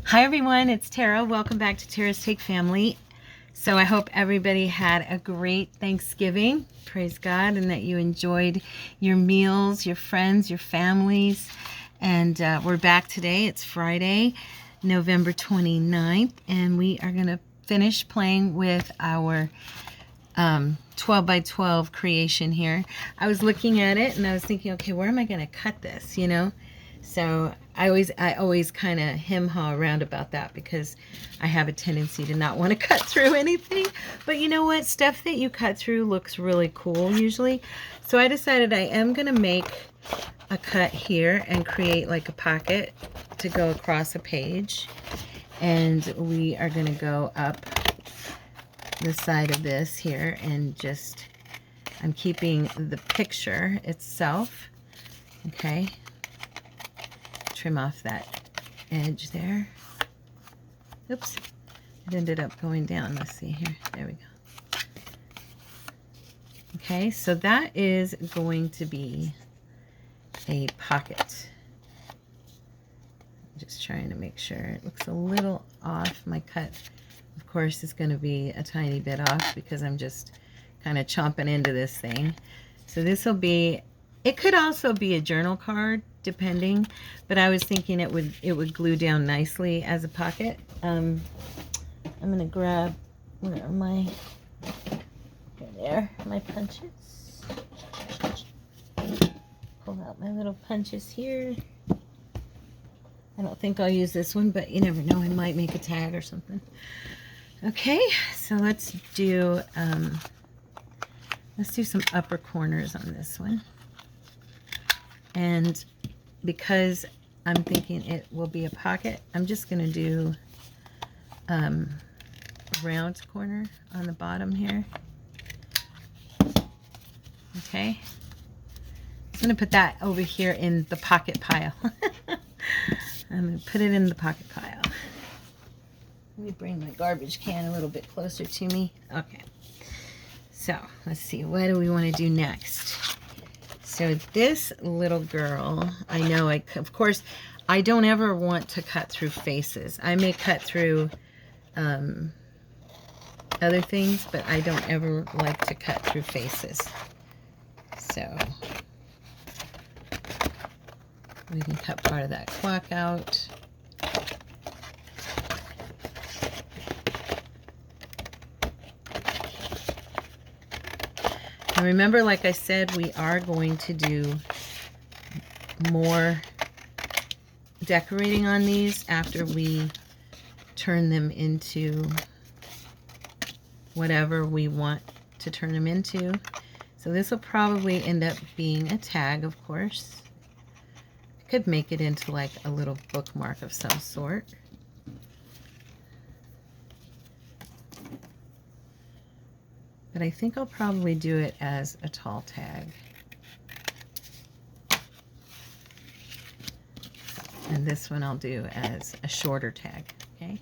Hi everyone, it's Tara. Welcome back to Tara's Take Family. So I hope everybody had a great Thanksgiving, praise God, and that you enjoyed your meals, your friends, your families. And we're back today. It's Friday, November 29th, and we are going to finish playing with our 12 by 12 creation here. I was looking at it and I was thinking, okay, where am I going to cut this, you know? So I always kind of hem-haw around about that because I have a tendency to not want to cut through anything. But you know what? Stuff that you cut through looks really cool usually. So I decided I am going to make a cut here and create like a pocket to go across a page. And we are going to go up the side of this here and just, I'm keeping the picture itself. Okay. Trim off that edge there. Oops, it ended up going down. Let's see here. There we go. Okay, so that is going to be a pocket. Just trying to make sure. It looks a little off. My cut, of course, is going to be a tiny bit off because I'm just kind of chomping into this thing. So this will be, it could also be a journal card, depending, but I was thinking it would glue down nicely as a pocket. I'm gonna grab, where are my, there, my punches. Pull out my little punches here. I don't think I'll use this one, but you never know, I might make a tag or something. Okay, so let's do some upper corners on this one. And because I'm thinking it will be a pocket, I'm just going to do a round corner on the bottom here. Okay. I'm going to put that over here in the pocket pile. I'm going to put it in the pocket pile. Let me bring my garbage can a little bit closer to me. Okay. So, let's see. What do we want to do next? So this little girl, I know, of course, I don't ever want to cut through faces. I may cut through other things, but I don't ever like to cut through faces. So we can cut part of that clock out. And remember, like I said, we are going to do more decorating on these after we turn them into whatever we want to turn them into. So this will probably end up being a tag, of course. I could make it into like a little bookmark of some sort. But I think I'll probably do it as a tall tag. And this one I'll do as a shorter tag, okay?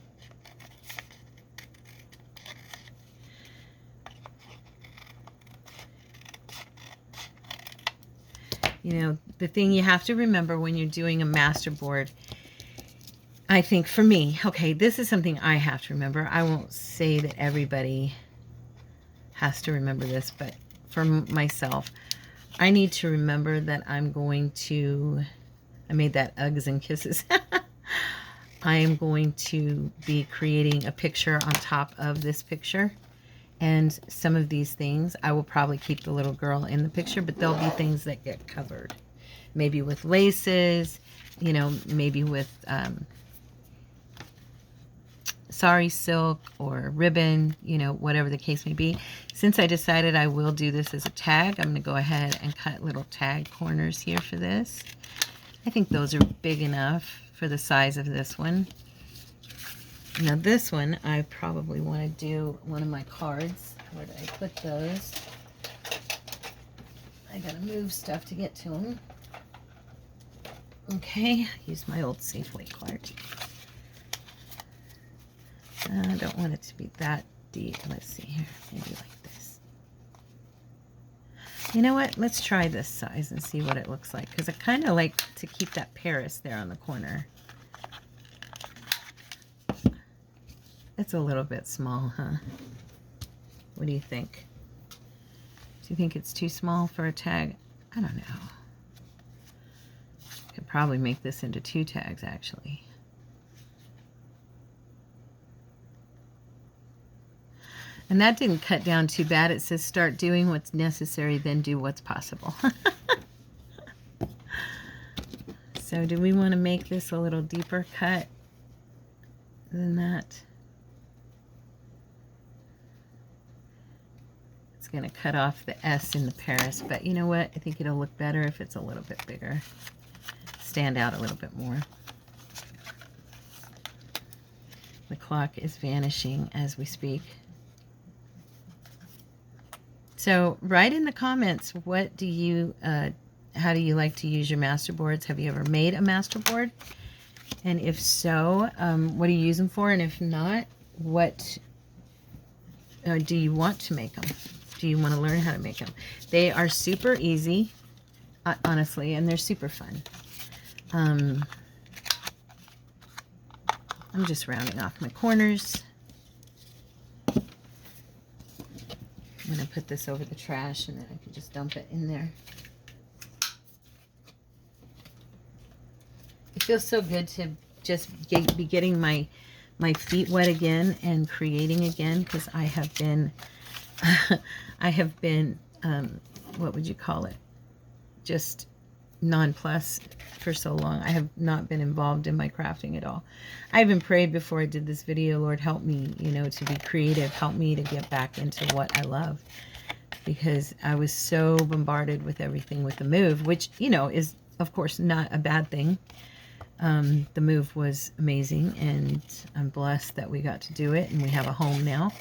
You know, the thing you have to remember when you're doing a masterboard, I think for me, okay, this is something I have to remember. I won't say that everybody has to remember this, but for myself, I need to remember that I'm going to, I made that Uggs and Kisses. I am going to be creating a picture on top of this picture. And some of these things, I will probably keep the little girl in the picture, but there'll be things that get covered. Maybe with laces, you know, maybe with sari silk or ribbon, you know, whatever the case may be. Since I decided I will do this as a tag, I'm going to go ahead and cut little tag corners here for this. I think those are big enough for the size of this one. Now this one, I probably want to do one of my cards. Where did I put those? I gotta move stuff to get to them. Okay, use my old Safeway card. I don't want it to be that deep. Let's see here, maybe like this. You know what? Let's try this size and see what it looks like, because I kind of like to keep that Paris there on the corner. It's a little bit small, huh? What do you think? Do you think it's too small for a tag? I don't know. Could probably make this into 2 tags, actually. And that didn't cut down too bad. It says start doing what's necessary, then do what's possible. So do we want to make this a little deeper cut than that? It's going to cut off the S in the Paris, but you know what? I think it'll look better if it's a little bit bigger. Stand out a little bit more. The clock is vanishing as we speak. So write in the comments, what do you, how do you like to use your masterboards? Have you ever made a masterboard? And if so, what do you use them for? And if not, what do you want to make them? Do you want to learn how to make them? They are super easy, honestly, and they're super fun. I'm just rounding off my corners. I'm going to put this over the trash, and then I can just dump it in there. It feels so good to just be getting my feet wet again and creating again, because I have been, what would you call it? Just nonplussed for so long. I have not been involved in my crafting at all. I even prayed before I did this video, Lord, help me, you know, to be creative. Help me to get back into what I love, because I was so bombarded with everything with the move, which, you know, is of course not a bad thing. The move was amazing, and I'm blessed that we got to do it and we have a home now.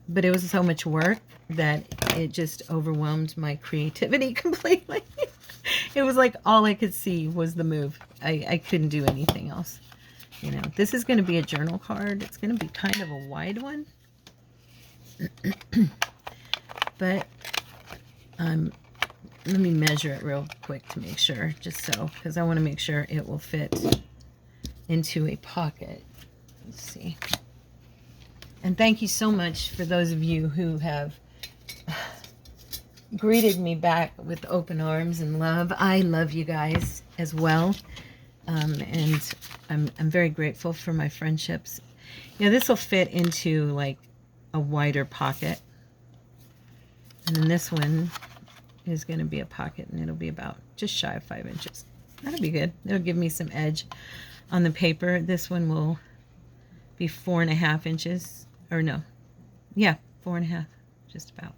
But it was so much work that it just overwhelmed my creativity completely. It was like all I could see was the move. I couldn't do anything else. You know, this is going to be a journal card. It's going to be kind of a wide one. But let me measure it real quick to make sure, just so, because I want to make sure it will fit into a pocket. Let's see. And thank you so much for those of you who have greeted me back with open arms and love. I love you guys as well. And I'm very grateful for my friendships. Yeah, this will fit into like a wider pocket. And then this one is going to be a pocket, and it'll be about just shy of 5 inches. That'll be good. It'll give me some edge on the paper. This one will be 4.5 inches, or no, yeah, 4.5, just about.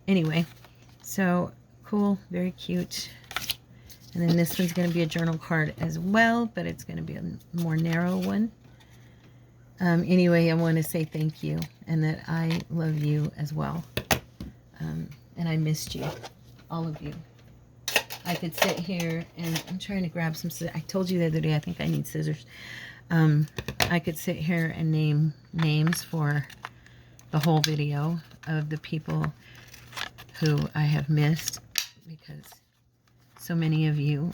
Anyway, so cool, very cute. And then this one's going to be a journal card as well, but it's going to be a more narrow one. Anyway, I want to say thank you, and that I love you as well. And I missed you, all of you. I could sit here, and I'm trying to grab some scissors. I told you the other day I think I need scissors. I could sit here and name names for the whole video of the people who I have missed, because so many of you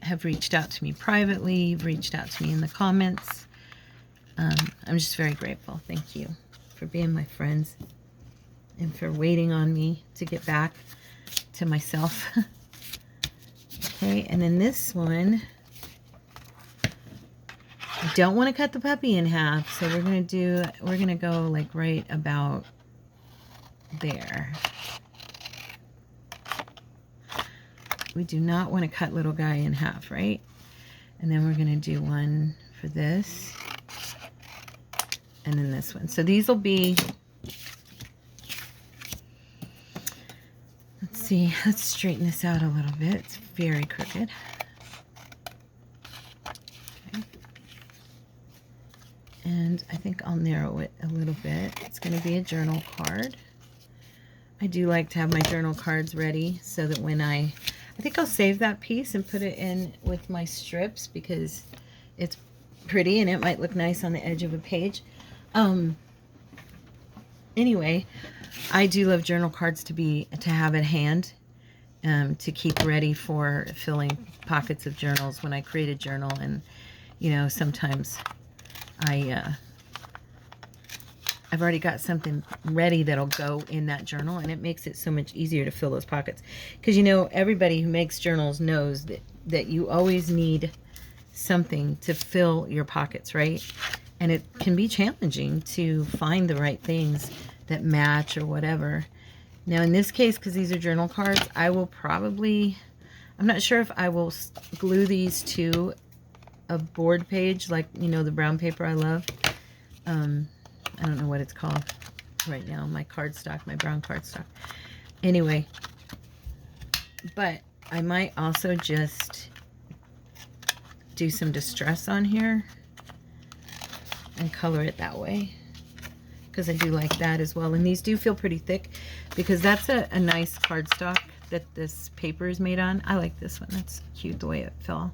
have reached out to me privately, reached out to me in the comments. I'm just very grateful. Thank you for being my friends and for waiting on me to get back to myself. Okay, and then this one, I don't want to cut the puppy in half, so we're gonna go like right about there. We do not want to cut little guy in half, right? And then we're gonna do one for this, and then this one. So these will be, let's see, let's straighten this out a little bit. It's very crooked. Okay. And I think I'll narrow it a little bit. It's going to be a journal card. I do like to have my journal cards ready so that when I think I'll save that piece and put it in with my strips, because it's pretty and it might look nice on the edge of a page. Anyway, I do love journal cards to have at hand, to keep ready for filling pockets of journals when I create a journal. And you know, sometimes I I've already got something ready that'll go in that journal, and it makes it so much easier to fill those pockets. Because, you know, everybody who makes journals knows that you always need something to fill your pockets, right? And it can be challenging to find the right things that match or whatever. Now, in this case, because these are journal cards, I will probably, I'm not sure if I will glue these to a board page, like, you know, the brown paper I love. I don't know what it's called right now, my cardstock, my brown cardstock. Anyway, but I might also just do some distress on here and color it that way, because I do like that as well. And these do feel pretty thick, because that's a nice cardstock that this paper is made on. I like this one. That's cute the way it fell.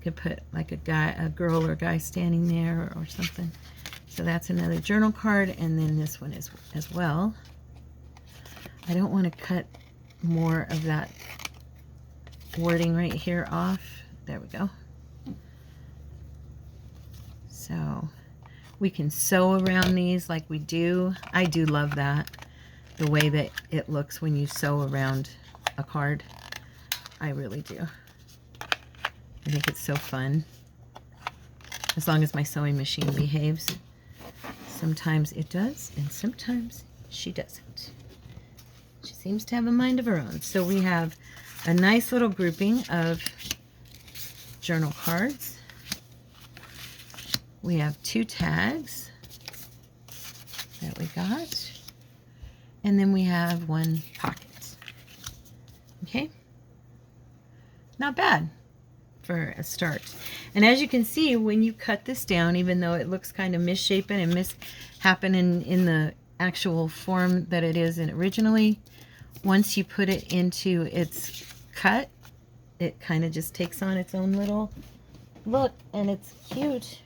Could put like a girl or guy standing there or something. So that's another journal card, and then this one is as well. I don't want to cut more of that wording right here off. There we go. So we can sew around these like we do. I do love that, the way that it looks when you sew around a card. I really do. I think it's so fun. As long as my sewing machine behaves. Sometimes it does, and sometimes she doesn't. She seems to have a mind of her own. So we have a nice little grouping of journal cards. We have 2 tags that we got. And then we have 1 pocket. Okay? Not bad for a start. And as you can see, when you cut this down, even though it looks kind of misshapen and mishappen in the actual form that it is in originally, once you put it into its cut, it kind of just takes on its own little look, and it's cute.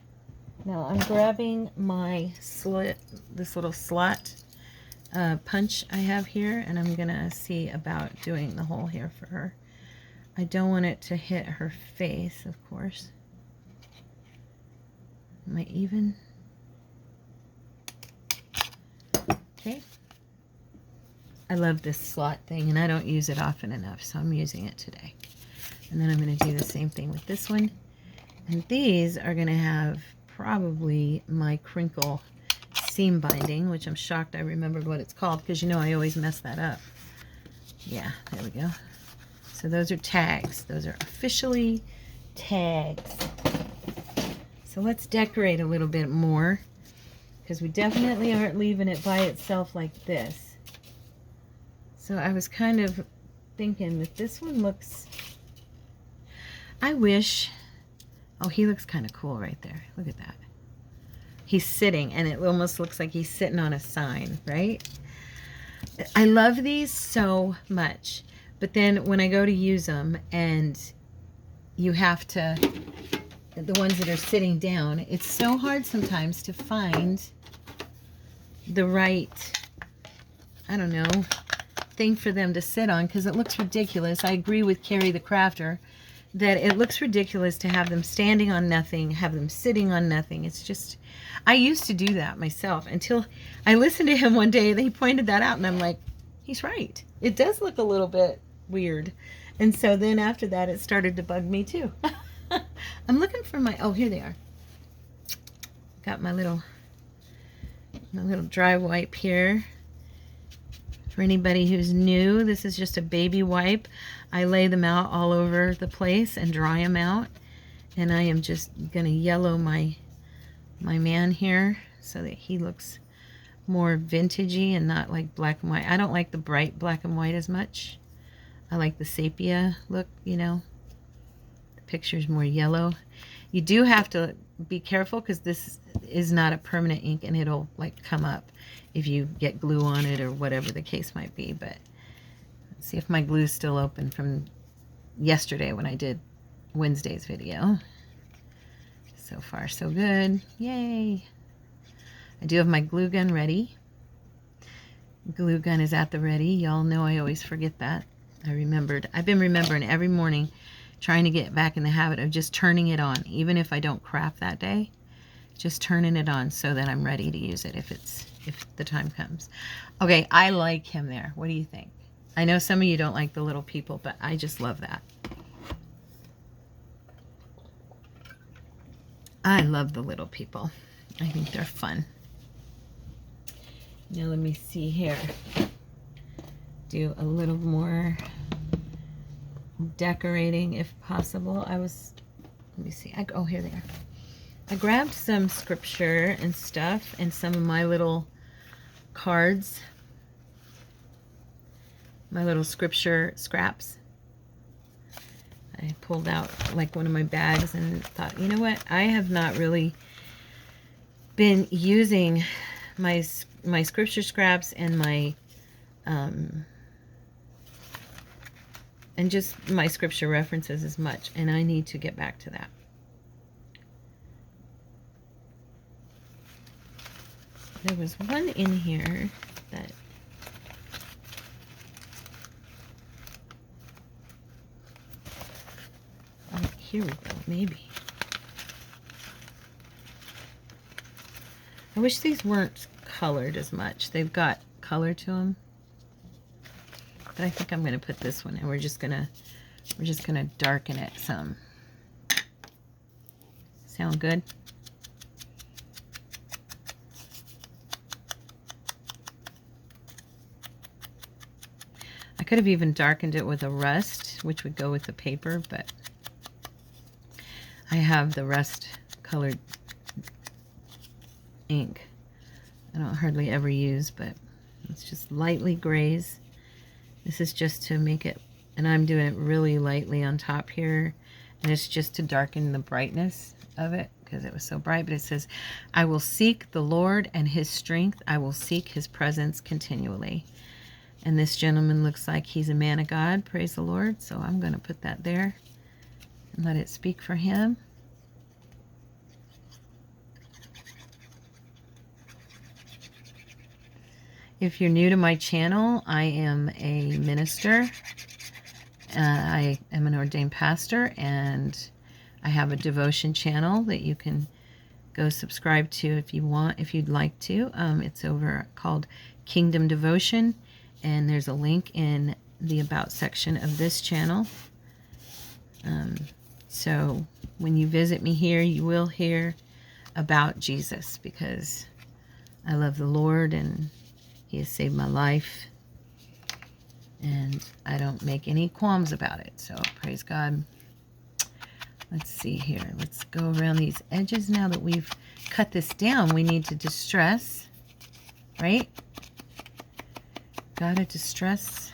Now I'm grabbing my slit, this little slot punch I have here, and I'm gonna see about doing the hole here for her. I don't want it to hit her face, of course. Am I even? Okay. I love this slot thing, and I don't use it often enough, so I'm using it today. And then I'm going to do the same thing with this one. And these are going to have probably my crinkle seam binding, which I'm shocked I remembered what it's called, because you know I always mess that up. Yeah, there we go. So those are tags. Those are officially tags. So let's decorate a little bit more, because we definitely aren't leaving it by itself like this. So I was kind of thinking that this one looks, I wish, oh, he looks kind of cool right there. Look at that. He's sitting, and it almost looks like he's sitting on a sign, right? I love these so much. But then when I go to use them, and you have to, the ones that are sitting down, it's so hard sometimes to find the right, I don't know, thing for them to sit on, because it looks ridiculous. I agree with Carrie the Crafter that it looks ridiculous to have them standing on nothing, have them sitting on nothing. It's just, I used to do that myself until I listened to him one day and he pointed that out, and I'm like, he's right. It does look a little bit weird. And so then after that, it started to bug me too. I'm looking for my, oh, here they are. Got my little dry wipe here. For anybody who's new, this is just a baby wipe. I lay them out all over the place and dry them out. And I am just gonna yellow my man here so that he looks more vintagey and not like black and white. I don't like the bright black and white as much. I like the sepia look, you know. The picture's more yellow. You do have to be careful, because this is not a permanent ink, and it'll like come up if you get glue on it or whatever the case might be. But let's see if my glue's still open from yesterday when I did Wednesday's video. So far so good. Yay! I do have my glue gun ready. Glue gun is at the ready. Y'all know I always forget that. I remembered. I've been remembering every morning, trying to get back in the habit of just turning it on, even if I don't craft that day, Just turning it on so that I'm ready to use it if the time comes. Okay, I like him there. What do you think? I know some of you don't like the little people, but I just love that. I love the little people. I think they're fun. Now let me see here. Do a little more decorating if possible. Let me see. Oh, here they are. I grabbed some scripture and stuff and some of my little cards, my little scripture scraps. I pulled out like one of my bags and thought, you know what? I have not really been using my scripture scraps and my and just my scripture references as much, and I need to get back to that. There was one in here that here we go, maybe. I wish these weren't colored as much. They've got color to them. But I think I'm going to put this one, and we're just going to darken it some. Sound good? I could have even darkened it with a rust, which would go with the paper, but I have the rust colored ink. I don't hardly ever use, but it's just lightly grays. This is just to make it, and I'm doing it really lightly on top here, and it's just to darken the brightness of it because it was so bright. But it says, I will seek the Lord and his strength. I will seek his presence continually. And this gentleman looks like he's a man of God. Praise the Lord. So I'm going to put that there and let it speak for him. If you're new to my channel, I am a minister. I am an ordained pastor, and I have a devotion channel that you can go subscribe to if you want, if you'd like to. It's over called Kingdom Devotion, and there's a link in the About section of this channel. So when you visit me here, you will hear about Jesus, because I love the Lord and he has saved my life, and I don't make any qualms about it. So praise God. Let's see here. Let's go around these edges. Now that we've cut this down, we need to distress, right? Gotta distress.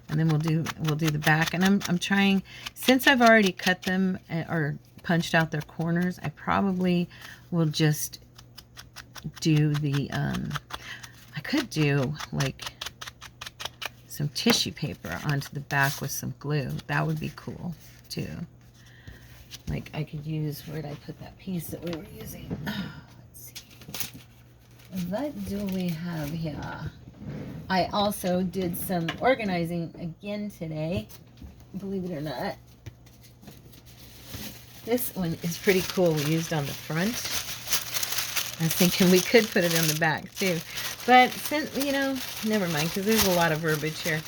And then we'll do the back. And I'm trying, since I've already cut them or punched out their corners, I probably will just do the I could do like some tissue paper onto the back with some glue. That would be cool too. Like I could use, where did I put that piece that we were using? Let's see. What do we have here? I also did some organizing again today, believe it or not. This one is pretty cool. We used on the front. I was thinking we could put it on the back too. But since, you know, never mind, because there's a lot of verbiage here.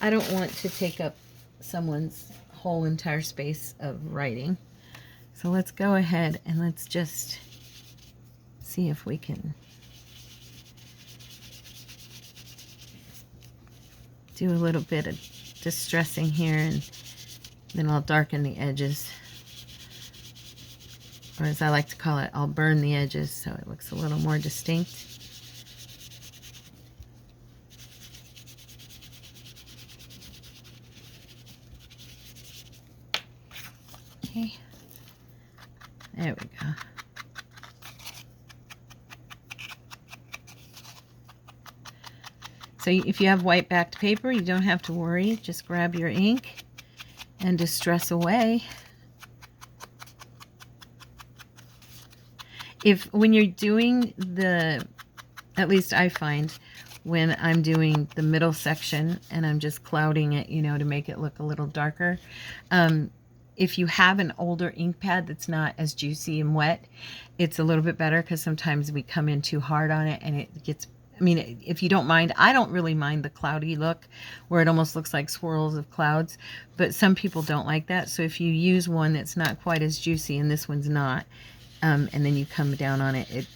I don't want to take up someone's whole entire space of writing. So let's go ahead and let's just see if we can do a little bit of distressing here, and then I'll darken the edges. Or as I like to call it, I'll burn the edges so it looks a little more distinct. Okay. There we go. So if you have white backed paper, you don't have to worry. Just grab your ink and distress away. When you're doing at least I find when I'm doing the middle section and I'm just clouding it, you know, to make it look a little darker, if you have an older ink pad that's not as juicy and wet, it's a little bit better, because sometimes we come in too hard on it and it gets, I mean, if you don't mind, I don't really mind the cloudy look where it almost looks like swirls of clouds, but some people don't like that. So if you use one that's not quite as juicy, and this one's not, and then you come down on it,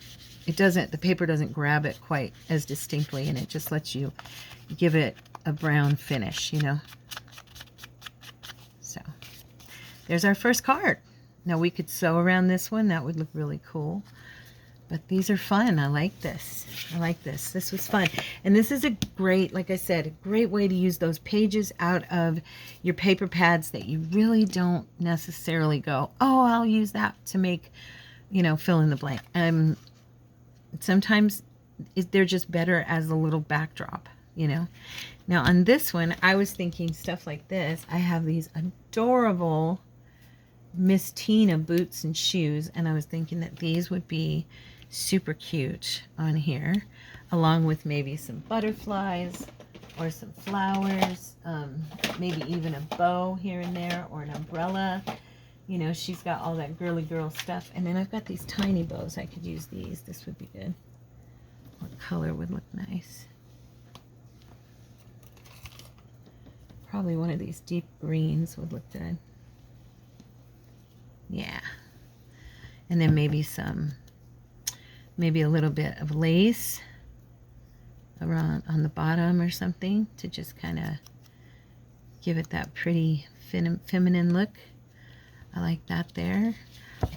it doesn't, the paper doesn't grab it quite as distinctly, and it just lets you give it a brown finish, you know. So there's our first card. Now we could sew around this one. That would look really cool. But these are fun. I like this. I like this. This was fun. And this is a great, like I said, a great way to use those pages out of your paper pads that you really don't necessarily go, oh, I'll use that to make, you know, fill in the blank. Sometimes they're just better as a little backdrop, you know. Now on this one, I was thinking stuff like this. I have these adorable Miss Tina boots and shoes, and I was thinking that these would be super cute on here, along with maybe some butterflies or some flowers, maybe even a bow here and there, or an umbrella. You know, she's got all that girly girl stuff. And then I've got these tiny bows. I could use these. This would be good. What color would look nice? Probably one of these deep greens would look good. Yeah. And then maybe a little bit of lace around on the bottom or something to just kind of give it that pretty feminine look. I like that there. I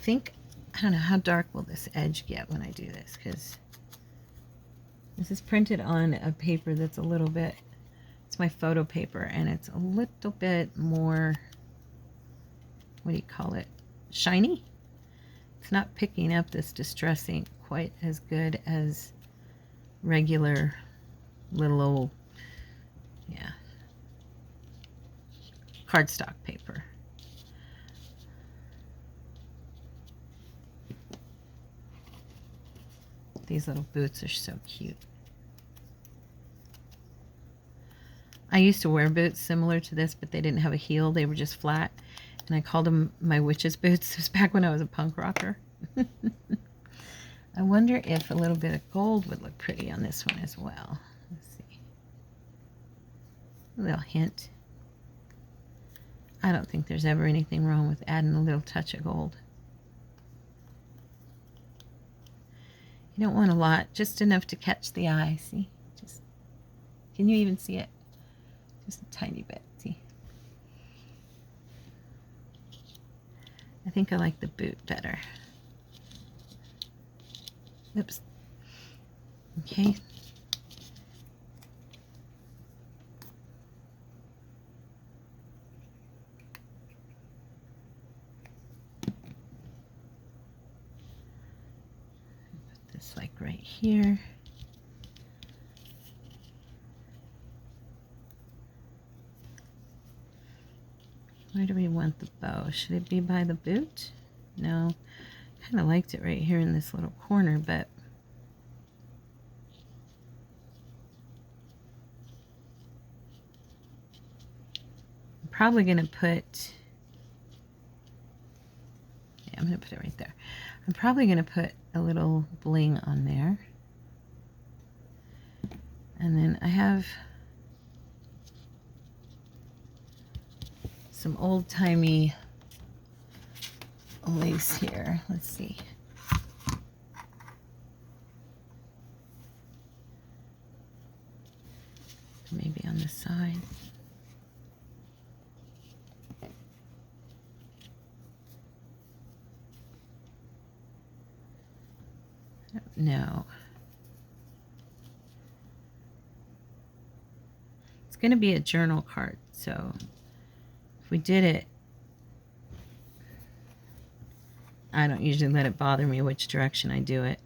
don't know, how dark will this edge get when I do this, because this is printed on a paper that's a little bit, it's my photo paper, and it's a little bit more, what do you call it, shiny. It's not picking up this distress ink quite as good as regular little old, yeah, cardstock paper. These little boots are so cute. I used to wear boots similar to this, but they didn't have a heel. They were just flat. And I called them my witch's boots. It was back when I was a punk rocker. I wonder if a little bit of gold would look pretty on this one as well. Let's see. A little hint. I don't think there's ever anything wrong with adding a little touch of gold. You don't want a lot, just enough to catch the eye. See? Just, can you even see it? Just a tiny bit. See? I think I like the boot better. Oops. Okay. Put this like right here. Where do we want the bow? Should it be by the boot? No. Kind of liked it right here in this little corner, but I'm probably going to put, yeah, I'm going to put it right there. I'm probably going to put a little bling on there. And then I have some old-timey lace here. Let's see. Maybe on the side. No. It's going to be a journal card, so if we did it, I don't usually let it bother me which direction I do it.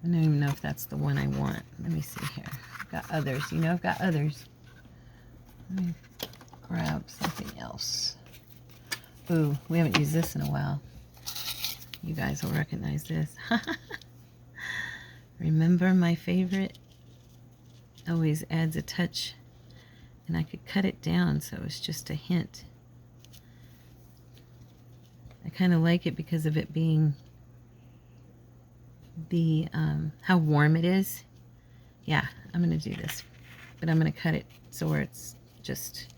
I don't even know if that's the one I want. Let me see here. I've got others. You know, I've got others. Let me grab something else. Ooh, we haven't used this in a while. You guys will recognize this. Remember my favorite? Always adds a touch. And I could cut it down so it's just a hint. I kind of like it because of it being the, how warm it is. Yeah, I'm going to do this, but I'm going to cut it so where it's just,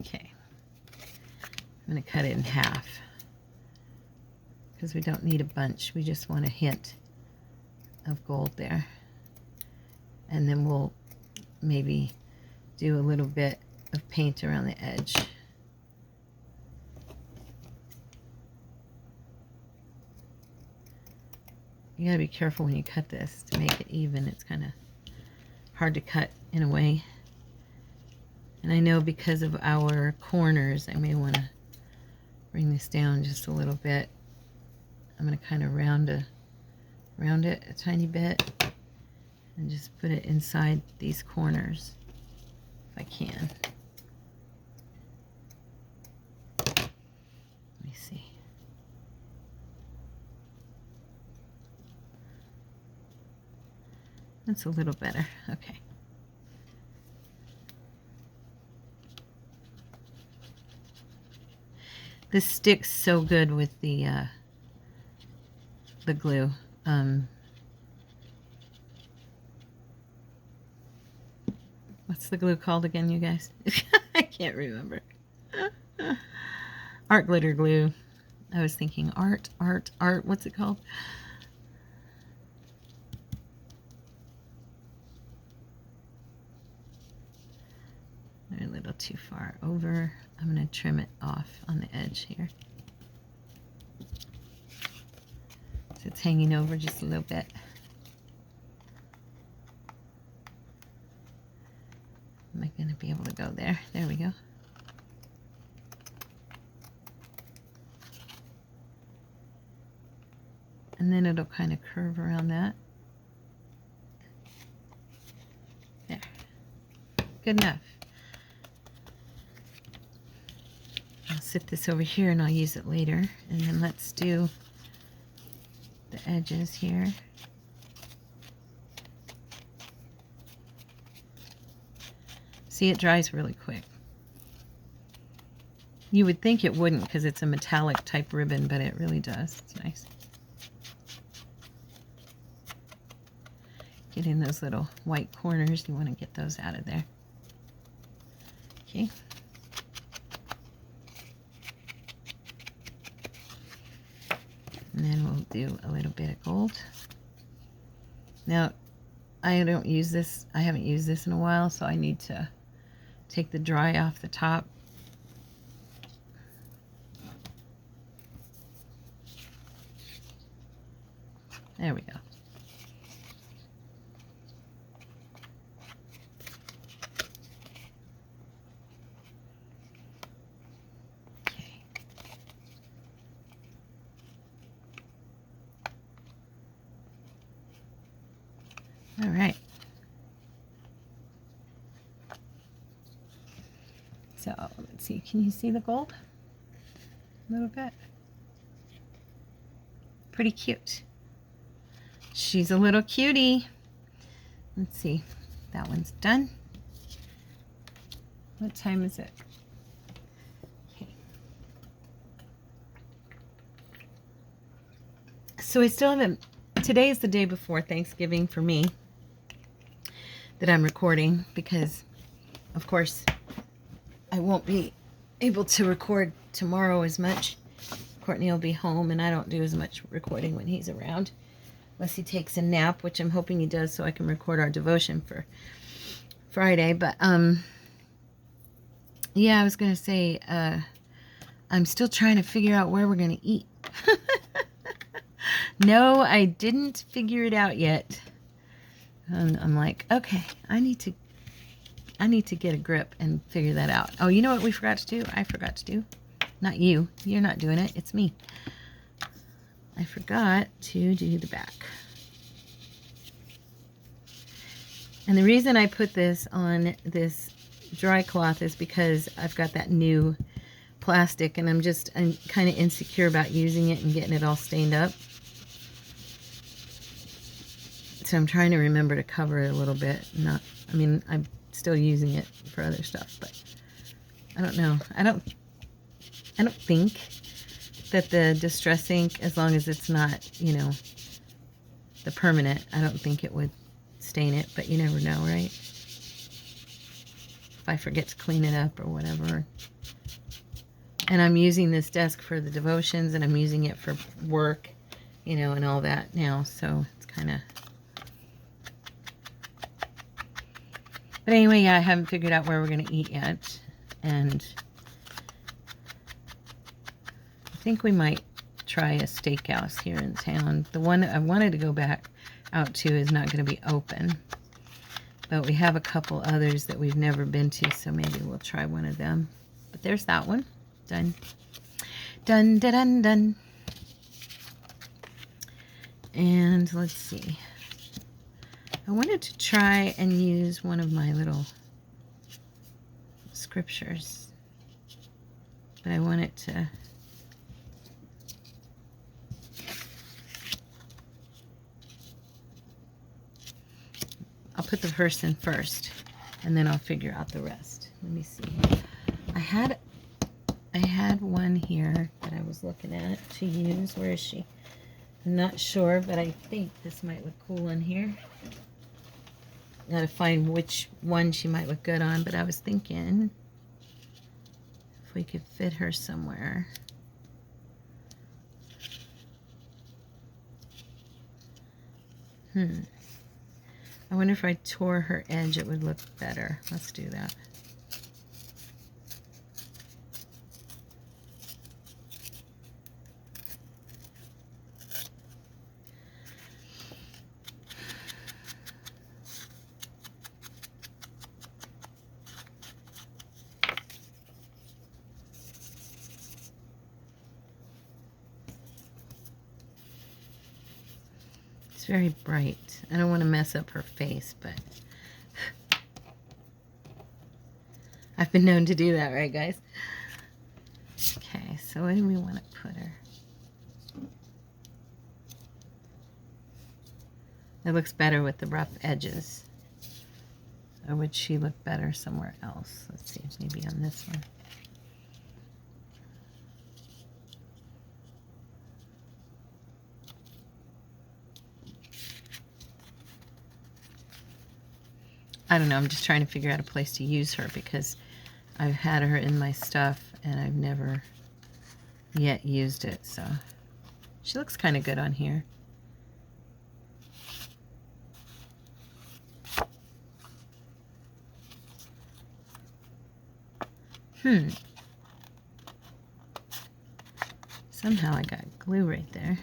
okay. I'm going to cut it in half because we don't need a bunch. We just want a hint of gold there. And then we'll maybe do a little bit of paint around the edge. You gotta be careful when you cut this to make it even. It's kind of hard to cut in a way. And I know because of our corners, I may want to bring this down just a little bit. I'm going to kind of round it a tiny bit and just put it inside these corners if I can. Let me see. That's a little better. Okay. This sticks so good with the glue. What's the glue called again, you guys? I can't remember. Art glitter glue. I was thinking art. What's it called? They're a little too far over. I'm going to trim it off on the edge here. So it's hanging over just a little bit. Am I going to be able to go there? There we go. And then it'll kind of curve around that. There. Good enough. I'll sit this over here and I'll use it later. And then let's do the edges here. See, it dries really quick. You would think it wouldn't because it's a metallic type ribbon, but it really does. It's nice. Getting those little white corners, you want to get those out of there. Okay. And then we'll do a little bit of gold. Now, I don't use this. I haven't used this in a while, so I need to take the dry off the top. There we go. Okay. All right. So let's see, can you see the gold? A little bit. Pretty cute. She's a little cutie. Let's see, that one's done. What time is it? Okay. So I still haven't, today is the day before Thanksgiving for me that I'm recording because, of course, I won't be able to record tomorrow as much. Courtney will be home and I don't do as much recording when he's around unless he takes a nap, which I'm hoping he does so I can record our devotion for Friday. But yeah, I was gonna say I'm still trying to figure out where we're gonna eat. No, I didn't figure it out yet. I'm like, okay, I need to get a grip and figure that out. Oh, you know what we forgot to do? I forgot to do. Not you. You're not doing it. It's me. I forgot to do the back. And the reason I put this on this dry cloth is because I've got that new plastic and I'm kind of insecure about using it and getting it all stained up. So I'm trying to remember to cover it a little bit. I still using it for other stuff, but I don't know. I don't think that the distress ink, as long as it's not, you know, the permanent, I don't think it would stain it, but you never know, right? If I forget to clean it up or whatever. And I'm using this desk for the devotions, and I'm using it for work, you know, and all that now, so it's kind of... But anyway, yeah, I haven't figured out where we're going to eat yet, and I think we might try a steakhouse here in town. The one I wanted to go back out to is not going to be open, but we have a couple others that we've never been to, so maybe we'll try one of them. But there's that one. Done. Done, done, done, done. And let's see. I wanted to try and use one of my little scriptures, but I want it to... I'll put the verse in first, and then I'll figure out the rest. Let me see. I had one here that I was looking at to use. Where is she? I'm not sure, but I think this might look cool in here. Gotta find which one she might look good on, but I was thinking if we could fit her somewhere. I wonder if I tore her edge, it would look better. Let's do that. It's very bright. I don't want to mess up her face, but I've been known to do that, right, guys? Okay, so where do we want to put her? It looks better with the rough edges. Or would she look better somewhere else? Let's see, maybe on this one. I don't know, I'm just trying to figure out a place to use her because I've had her in my stuff and I've never yet used it, so she looks kind of good on here. Somehow I got glue right there.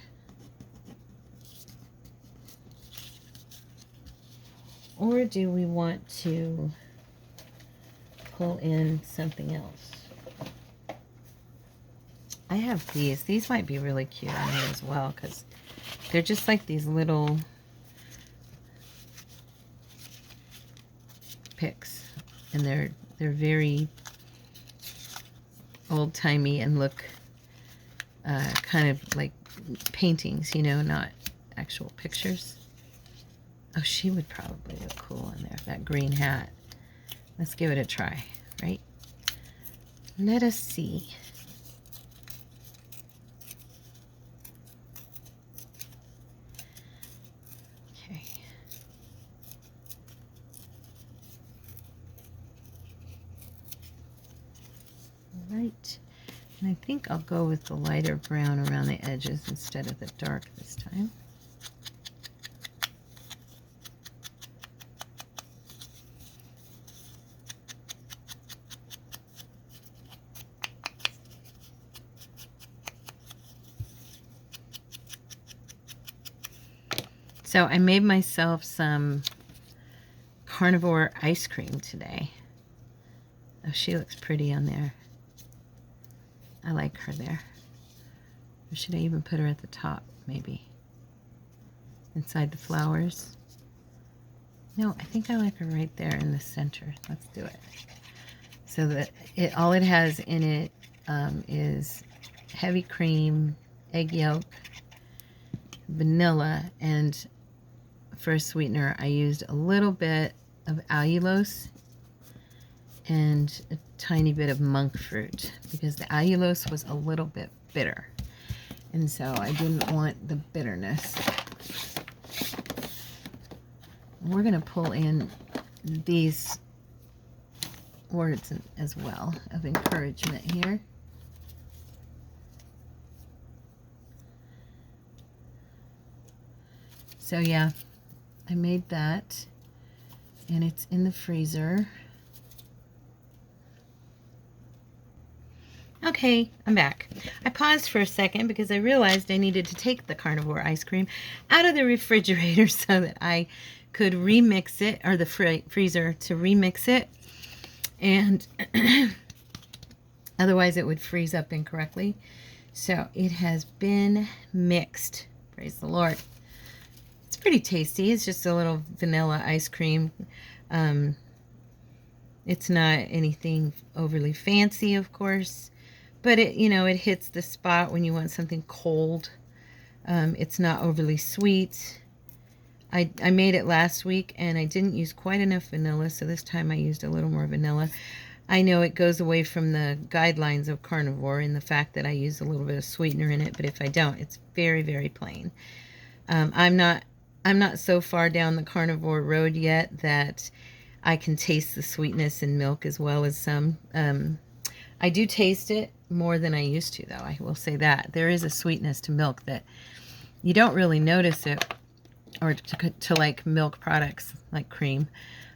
Or do we want to pull in something else? I have these. These might be really cute on here as well because they're just like these little picks. And they're very old-timey and look kind of like paintings, you know, not actual pictures. Oh, she would probably look cool in there, that green hat. Let's give it a try, right? Let us see. Okay. All right. And I think I'll go with the lighter brown around the edges instead of the dark this time. So I made myself some carnivore ice cream today. Oh, she looks pretty on there. I like her there. Or should I even put her at the top, maybe? Inside the flowers? No, I think I like her right there in the center. Let's do it. So that all it has in it is heavy cream, egg yolk, vanilla, and for a sweetener I used a little bit of allulose and a tiny bit of monk fruit because the allulose was a little bit bitter. And so I didn't want the bitterness. We're going to pull in these words as well of encouragement here. So yeah, I made that, and it's in the freezer. Okay, I'm back. I paused for a second because I realized I needed to take the carnivore ice cream out of the refrigerator so that I could remix it, or the freezer to remix it, and otherwise it would freeze up incorrectly. So it has been mixed. Praise the Lord. It's pretty tasty. It's just a little vanilla ice cream. It's not anything overly fancy, of course, but it, you know, it hits the spot when you want something cold. It's not overly sweet. I made it last week and I didn't use quite enough vanilla, so this time I used a little more vanilla. I know it goes away from the guidelines of carnivore in the fact that I use a little bit of sweetener in it, but if I don't, it's very, very plain. I'm not so far down the carnivore road yet that I can taste the sweetness in milk as well as some. I do taste it more than I used to, though. I will say that. There is a sweetness to milk that you don't really notice it, or to like milk products like cream,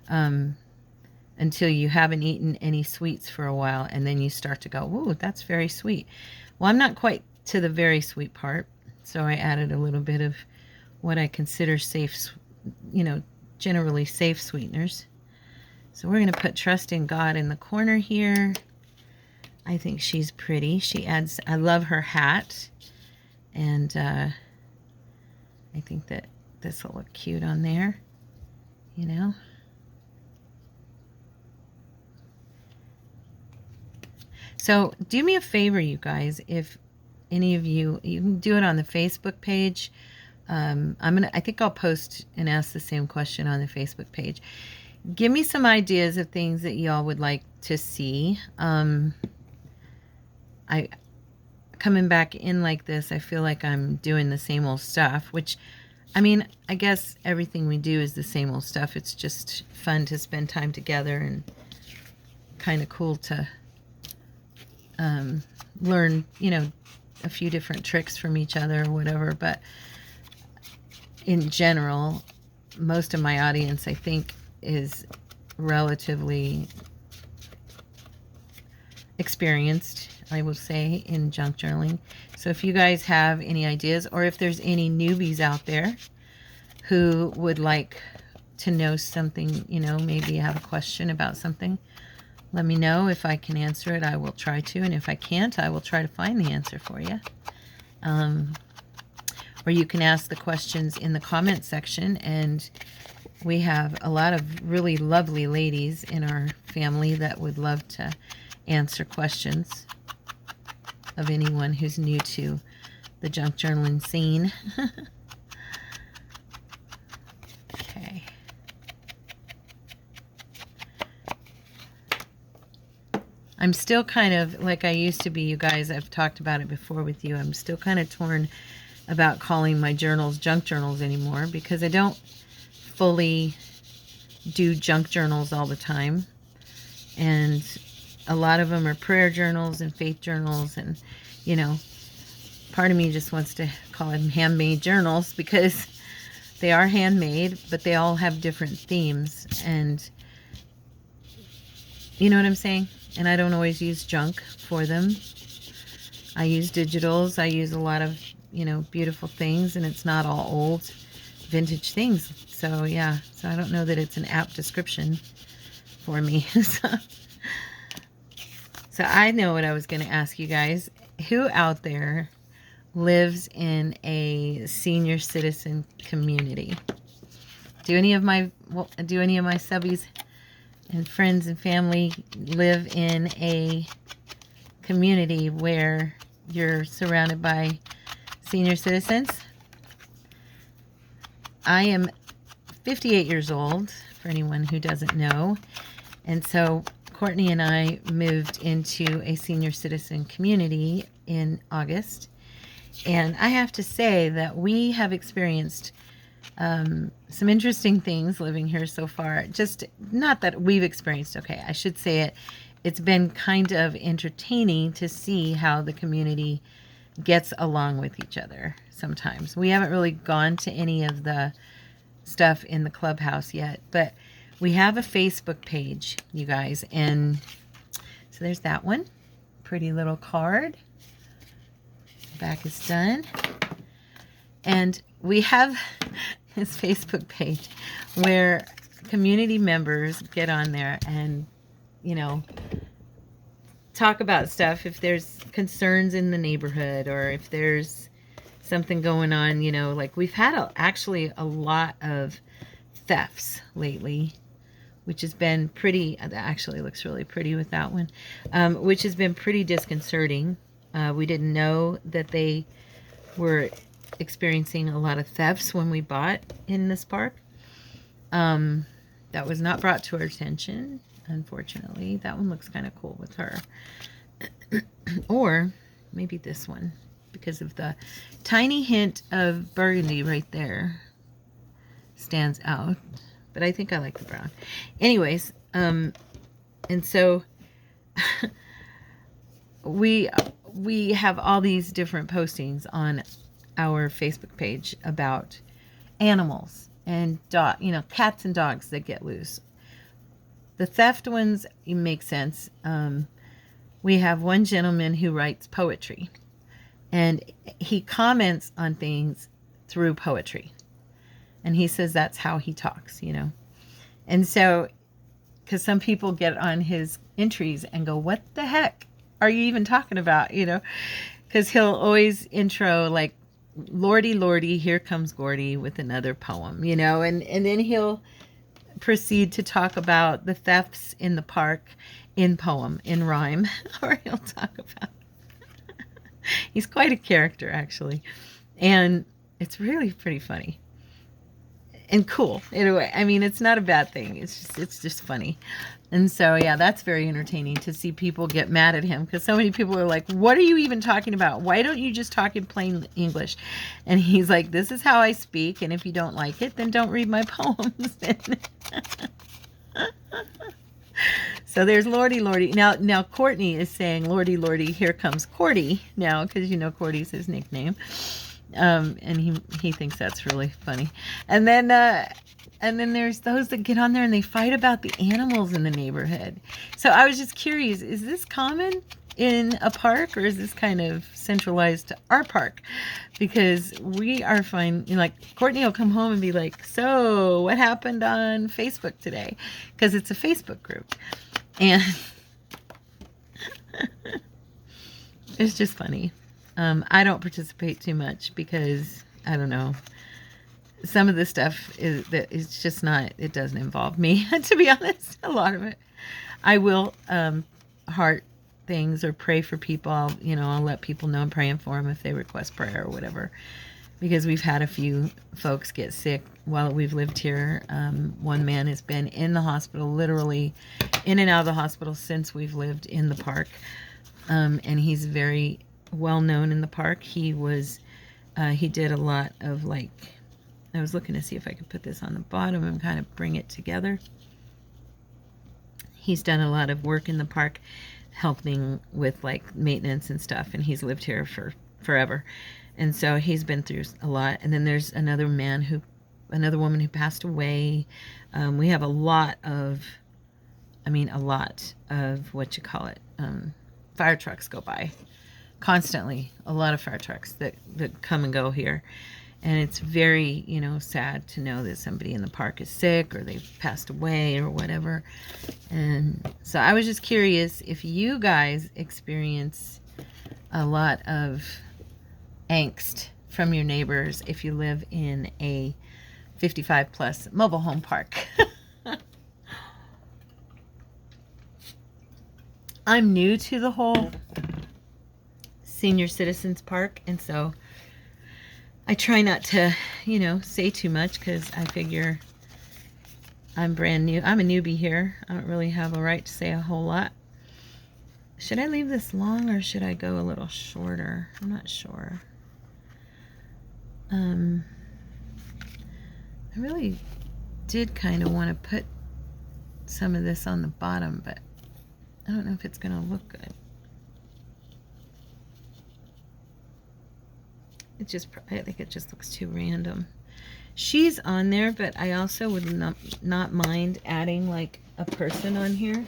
until you haven't eaten any sweets for a while, and then you start to go, "Whoa, that's very sweet." Well, I'm not quite to the very sweet part, so I added a little bit of what I consider safe, you know, generally safe sweeteners. So we're going to put Trust in God in the corner here. I think she's pretty. She adds, I love her hat, and I think that this will look cute on there, you know. So do me a favor, you guys, if any of you can do it on the Facebook page. I think I'll post and ask the same question on the Facebook page. Give me some ideas of things that y'all would like to see. Coming back in like this, I feel like I'm doing the same old stuff, which, I mean, I guess everything we do is the same old stuff. It's just fun to spend time together and kind of cool to learn, you know, a few different tricks from each other or whatever. But in general, most of my audience, I think, is relatively experienced, I will say, in junk journaling. So if you guys have any ideas, or if there's any newbies out there who would like to know something, you know, maybe have a question about something, let me know. If I can answer it, I will try to, and if I can't, I will try to find the answer for you. Or you can ask the questions in the comment section, and we have a lot of really lovely ladies in our family that would love to answer questions of anyone who's new to the junk journaling scene. Okay. I'm still kind of like I used to be, you guys. I've talked about it before with you. I'm still kind of torn about calling my journals junk journals anymore, because I don't fully do junk journals all the time, and a lot of them are prayer journals and faith journals, and, you know, part of me just wants to call them handmade journals, because they are handmade, but they all have different themes, and you know what I'm saying? And I don't always use junk for them. I use digitals. I use a lot of, you know, beautiful things, and it's not all old vintage things. So yeah, so I don't know that it's an apt description for me. So I know what I was going to ask you guys. Who out there lives in a senior citizen community? Do any of my subbies and friends and family live in a community where you're surrounded by senior citizens? I am 58 years old, for anyone who doesn't know, and so Courtney and I moved into a senior citizen community in August. And I have to say that we have experienced some interesting things living here so far. Just not that we've experienced, okay, I should say it. It's been kind of entertaining to see how the community gets along with each other sometimes. We haven't really gone to any of the stuff in the clubhouse yet, but we have a Facebook page, you guys, and so there's that one. Pretty little card. Back is done. And we have this Facebook page where community members get on there and, you know, talk about stuff if there's concerns in the neighborhood or if there's something going on, you know, like we've had actually a lot of thefts lately, which has been pretty, that actually looks really pretty with that one, which has been pretty disconcerting. We didn't know that they were experiencing a lot of thefts when we bought in this park. That was not brought to our attention, unfortunately. That one looks kind of cool with her. Or maybe this one, because of the tiny hint of burgundy right there stands out. But I think I like the brown. Anyways, and so we have all these different postings on our Facebook page about animals and cats and dogs that get loose. The theft ones make sense. We have one gentleman who writes poetry, and he comments on things through poetry. And he says that's how he talks, you know. And so, because some people get on his entries and go, what the heck are you even talking about, you know? Because he'll always intro like, Lordy, Lordy, here comes Gordy with another poem, you know. And then he'll proceed to talk about the thefts in the park in poem, in rhyme. Or he'll talk about... He's quite a character, actually. And it's really pretty funny. And cool in a way. I mean, it's not a bad thing. It's just funny. And so, yeah, that's very entertaining to see people get mad at him, because so many people are like, what are you even talking about? Why don't you just talk in plain English? And he's like, this is how I speak, and if you don't like it, then don't read my poems. So there's Lordy, Lordy. Now Courtney is saying, Lordy, Lordy, here comes Cordy now, because you know Cordy's his nickname. And he thinks that's really funny. And then there's those that get on there and they fight about the animals in the neighborhood. So I was just curious, is this common in a park, or is this kind of centralized to our park? Because we are fine, you know, like Courtney will come home and be like, so what happened on Facebook today? Because it's a Facebook group. And it's just funny. I don't participate too much because, I don't know, some of the stuff is just not, it doesn't involve me, to be honest, a lot of it. I will heart things or pray for people. I'll let people know I'm praying for them if they request prayer or whatever, because we've had a few folks get sick while we've lived here. One man has been in the hospital, literally in and out of the hospital since we've lived in the park, and he's very well known in the park. He did a lot of, like, I was looking to see if I could put this on the bottom and kind of bring it together. He's done a lot of work in the park, helping with like maintenance and stuff, and he's lived here for forever, and so he's been through a lot. And then there's another woman who passed away. We have a lot of what you call it, fire trucks go by constantly, a lot of fire trucks that come and go here. And it's very, sad to know that somebody in the park is sick or they've passed away or whatever. And so I was just curious if you guys experience a lot of angst from your neighbors if you live in a 55 plus mobile home park. I'm new to the whole senior citizens park, and so I try not to, say too much, because I figure I'm brand new. I'm a newbie here. I don't really have a right to say a whole lot. Should I leave this long or should I go a little shorter? I'm not sure. I really did kind of want to put some of this on the bottom, but I don't know if it's going to look good. I think it just looks too random. She's on there, but I also would not mind adding like a person on here.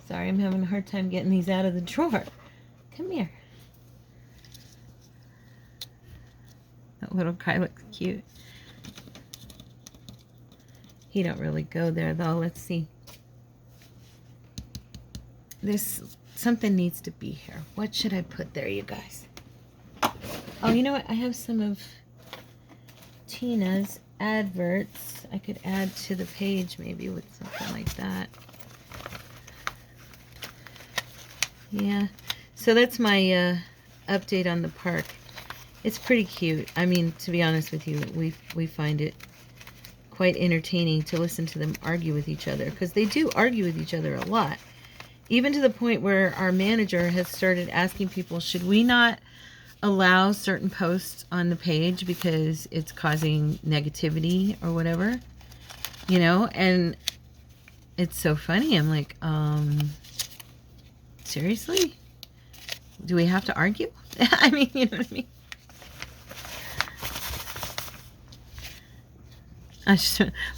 Sorry, I'm having a hard time getting these out of the drawer. Come here. That little guy looks cute. He don't really go there though. Let's see. Something needs to be here. What should I put there, you guys? Oh, you know what? I have some of Tina's adverts. I could add to the page maybe with something like that. Yeah. So that's my update on the park. It's pretty cute. I mean, to be honest with you, we find it quite entertaining to listen to them argue with each other, because they do argue with each other a lot. Even to the point where our manager has started asking people, should we not allow certain posts on the page because it's causing negativity or whatever, you know? And it's so funny. I'm like, seriously? Do we have to argue? I mean, you know what I mean?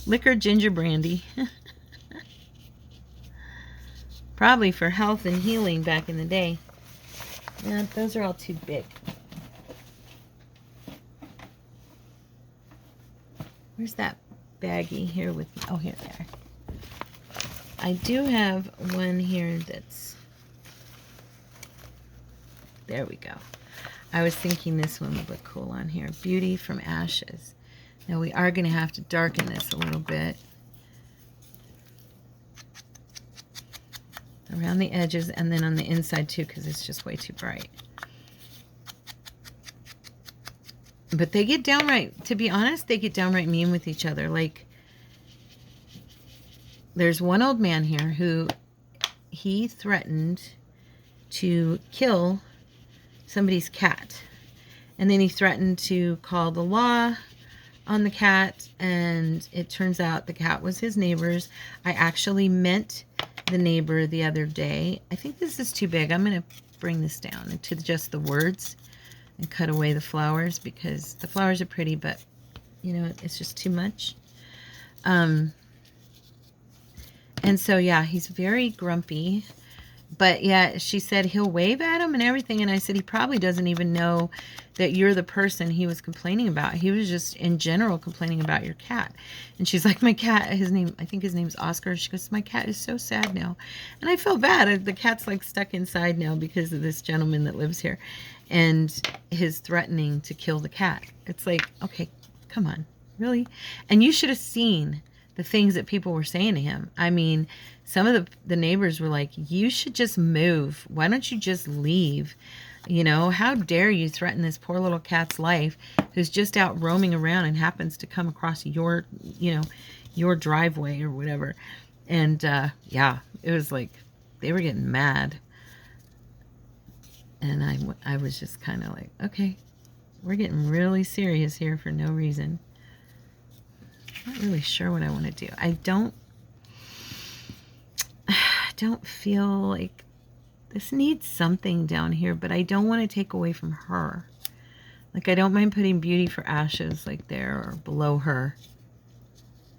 Liquor ginger brandy. Probably for health and healing back in the day. Yeah, those are all too big. Where's that baggie here with me? Oh, here they are. I do have one here that's... There we go. I was thinking this one would look cool on here. Beauty from Ashes. Now we are going to have to darken this a little bit around the edges and then on the inside too, because it's just way too bright. But they get downright, to be honest, they get downright mean with each other. Like, there's one old man here who he threatened to kill somebody's cat. And then he threatened to call the law on the cat, and it turns out the cat was his neighbor's. I actually met the neighbor the other day. I think this is too big. I'm going to bring this down to just the words and cut away the flowers, because the flowers are pretty, but you know, it's just too much. And so yeah, he's very grumpy. But yeah, she said he'll wave at him and everything. And I said, he probably doesn't even know that you're the person he was complaining about. He was just in general complaining about your cat. And she's like, my cat, I think his name's Oscar. She goes, my cat is so sad now. And I feel bad. The cat's like stuck inside now because of this gentleman that lives here and his threatening to kill the cat. It's like, okay, come on, really? And you should have seen the things that people were saying to him. I mean, some of the neighbors were like, you should just move. Why don't you just leave? You know, how dare you threaten this poor little cat's life who's just out roaming around and happens to come across your, you know, your driveway or whatever. And yeah, it was like they were getting mad. And I was just kind of like, okay, we're getting really serious here for no reason. Not really sure what I want to do. I don't feel like this needs something down here, but I don't want to take away from her. Like, I don't mind putting Beauty for Ashes like there or below her.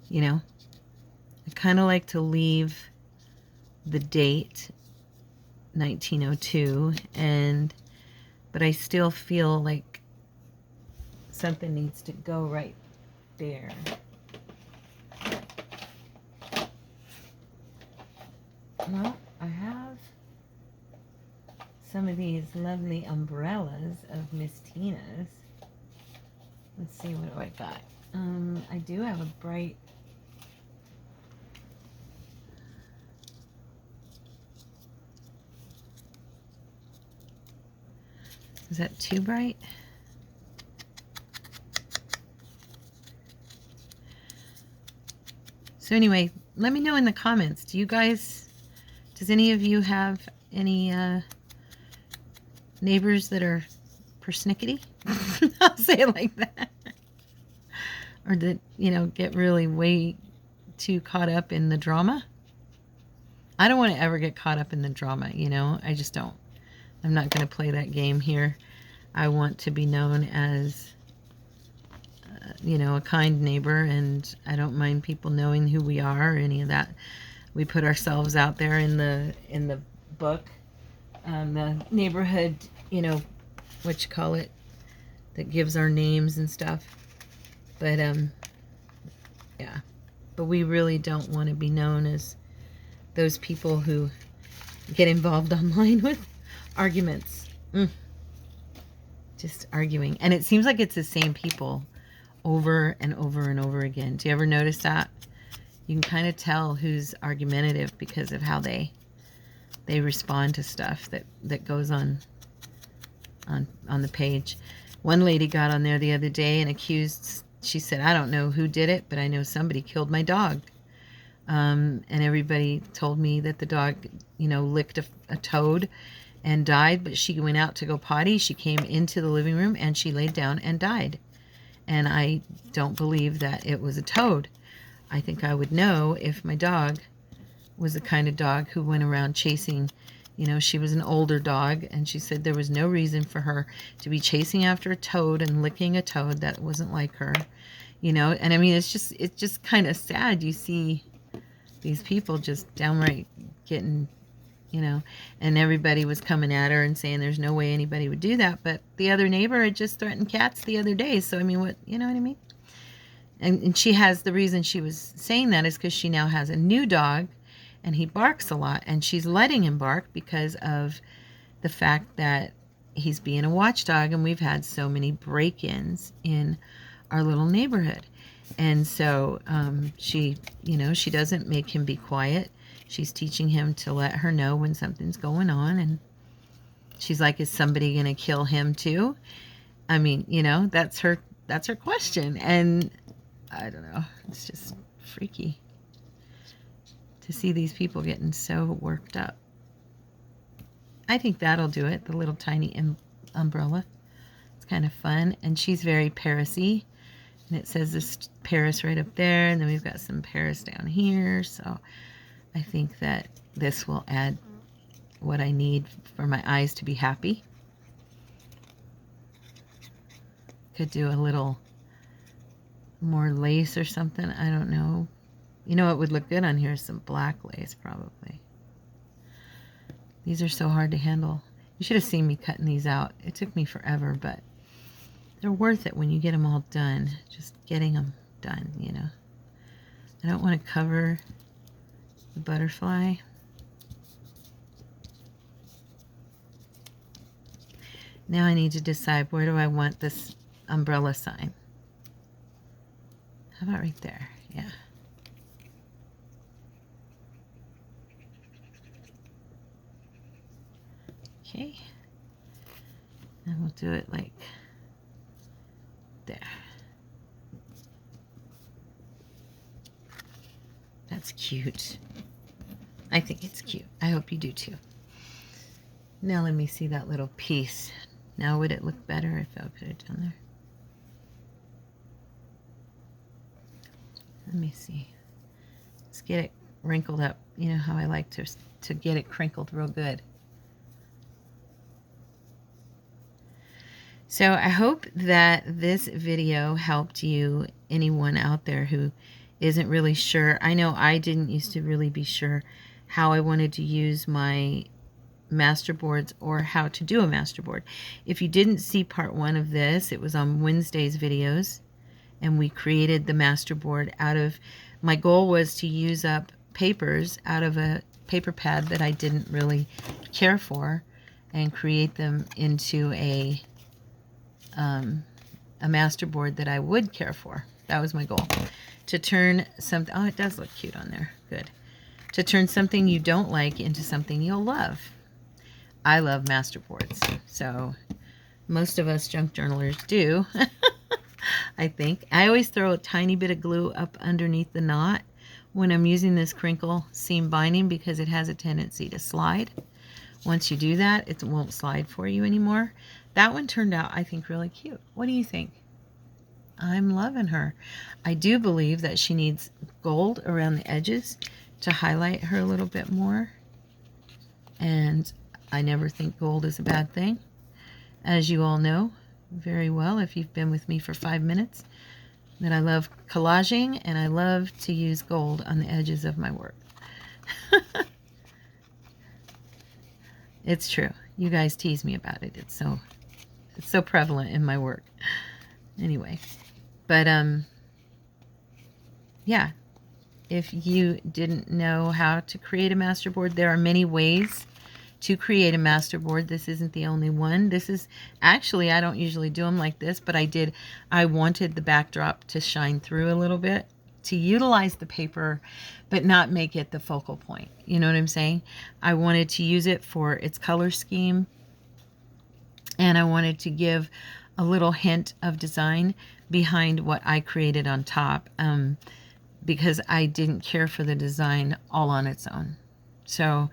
You know? I kind of like to leave the date 1902, but I still feel like something needs to go right there. Well, I have some of these lovely umbrellas of Miss Tina's. Let's see, what do I got? I do have a bright Is that too bright? So anyway, let me know in the comments. Does any of you have any neighbors that are persnickety? I'll say it like that. Or that, you know, get really way too caught up in the drama. I don't want to ever get caught up in the drama, you know. I just don't. I'm not going to play that game here. I want to be known as, you know, a kind neighbor, and I don't mind people knowing who we are or any of that. We put ourselves out there in the book, the neighborhood, you know, what you call it, that gives our names and stuff. But yeah, but we really don't want to be known as those people who get involved online with arguments. Just arguing. And it seems like it's the same people over and over and over again. Do you ever notice that? You can kind of tell who's argumentative because of how they respond to stuff that goes on the page. One lady got on there the other day and accused, she said, I don't know who did it, but I know somebody killed my dog. And everybody told me that the dog, you know, licked a toad and died, but she went out to go potty. She came into the living room and she laid down and died. And I don't believe that it was a toad. I think I would know if my dog was the kind of dog who went around chasing, you know, she was an older dog, and she said there was no reason for her to be chasing after a toad and licking a toad that wasn't like her, you know. And I mean, it's just kind of sad. You see these people just downright getting, you know, and everybody was coming at her and saying there's no way anybody would do that. But the other neighbor had just threatened cats the other day. So, I mean, what, you know what I mean? And she has, the reason she was saying that is because she now has a new dog and he barks a lot, and she's letting him bark because of the fact that he's being a watchdog, and we've had so many break-ins in our little neighborhood. And so she, you know, she doesn't make him be quiet. She's teaching him to let her know when something's going on. And she's like, is somebody going to kill him too? I mean, you know, that's her question. And I don't know, it's just freaky to see these people getting so worked up. I think that'll do it, the little tiny umbrella. It's kind of fun. And she's very Paris-y. And it says this Paris right up there, and then we've got some Paris down here. So I think that this will add what I need for my eyes to be happy. Could do a little more lace or something. I don't know. You know what would look good on here is some black lace, probably. These are so hard to handle. You should have seen me cutting these out. It took me forever, but they're worth it when you get them all done. Just getting them done, you know. I don't want to cover the butterfly. Now I need to decide, where do I want this umbrella sign? How about right there? Yeah. Okay. And we'll do it like there. That's cute. I think it's cute. I hope you do too. Now let me see that little piece. Now would it look better if I put it down there? Let me see. Let's get it wrinkled up. You know how I like to get it crinkled real good. So I hope that this video helped you, anyone out there who isn't really sure. I know I didn't used to really be sure how I wanted to use my masterboards or how to do a masterboard. If you didn't see part 1 of this, it was on Wednesday's videos, and we created the masterboard out of, my goal was to use up papers out of a paper pad that I didn't really care for and create them into a masterboard that I would care for. That was my goal. To turn something, oh, it does look cute on there. Good. To turn something you don't like into something you'll love. I love masterboards. So Most of us junk journalers do. I think. I always throw a tiny bit of glue up underneath the knot when I'm using this crinkle seam binding because it has a tendency to slide. Once you do that, it won't slide for you anymore. That one turned out, I think, really cute. What do you think? I'm loving her. I do believe that she needs gold around the edges to highlight her a little bit more. And I never think gold is a bad thing. As you all know very well, if you've been with me for 5 minutes, that I love collaging and I love to use gold on the edges of my work. It's true. You guys tease me about it. It's so prevalent in my work. Anyway, but yeah, if you didn't know how to create a masterboard, there are many ways to create a masterboard. This isn't the only one. This is actually, I don't usually do them like this, but I wanted the backdrop to shine through a little bit, to utilize the paper but not make it the focal point. You know what I'm saying? I wanted to use it for its color scheme, and I wanted to give a little hint of design behind what I created on top, because I didn't care for the design all on its own. So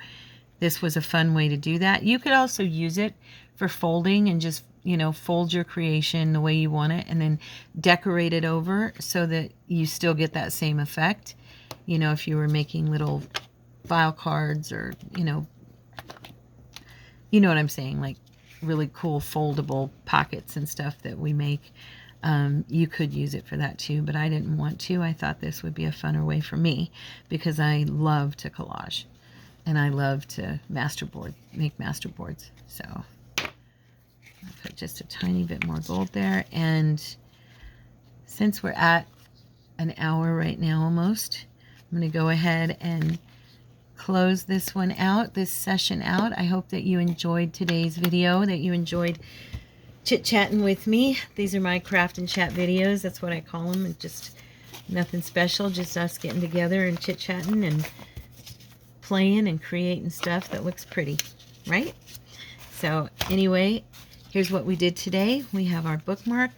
this was a fun way to do that. You could also use it for folding and just, you know, fold your creation the way you want it and then decorate it over so that you still get that same effect. You know, if you were making little file cards or, you know what I'm saying, like really cool foldable pockets and stuff that we make. You could use it for that too, but I didn't want to. I thought this would be a funner way for me because I love to collage and I love to make masterboards. So I'll put just a tiny bit more gold there. And since we're at an hour right now almost, I'm going to go ahead and close this one out, this session out. I hope that you enjoyed today's video, that you enjoyed chit-chatting with me. These are my craft and chat videos. That's what I call them. It's just nothing special, just us getting together and chit-chatting and playing and creating stuff that looks pretty, right? So anyway, here's what we did today. We have our bookmark.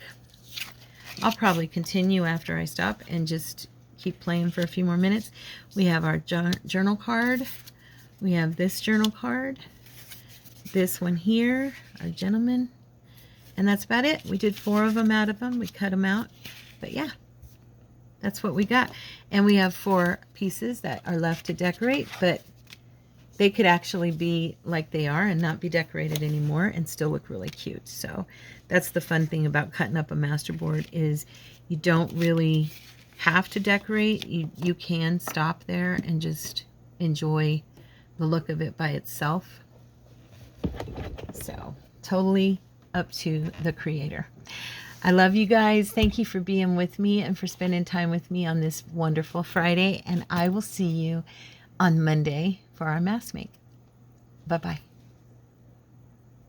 I'll probably continue after I stop and just keep playing for a few more minutes. We have our journal card. We have this journal card. This one here, our gentleman. And that's about it. We did 4 of them out of them. We cut them out. But yeah, that's what we got. And we have 4 pieces that are left to decorate, but they could actually be like they are and not be decorated anymore and still look really cute. So that's the fun thing about cutting up a masterboard, is you don't really have to decorate. You can stop there and just enjoy the look of it by itself. So totally up to the creator. I love you guys. Thank you for being with me and for spending time with me on this wonderful Friday. And I will see you on Monday for our mask make. Bye-bye.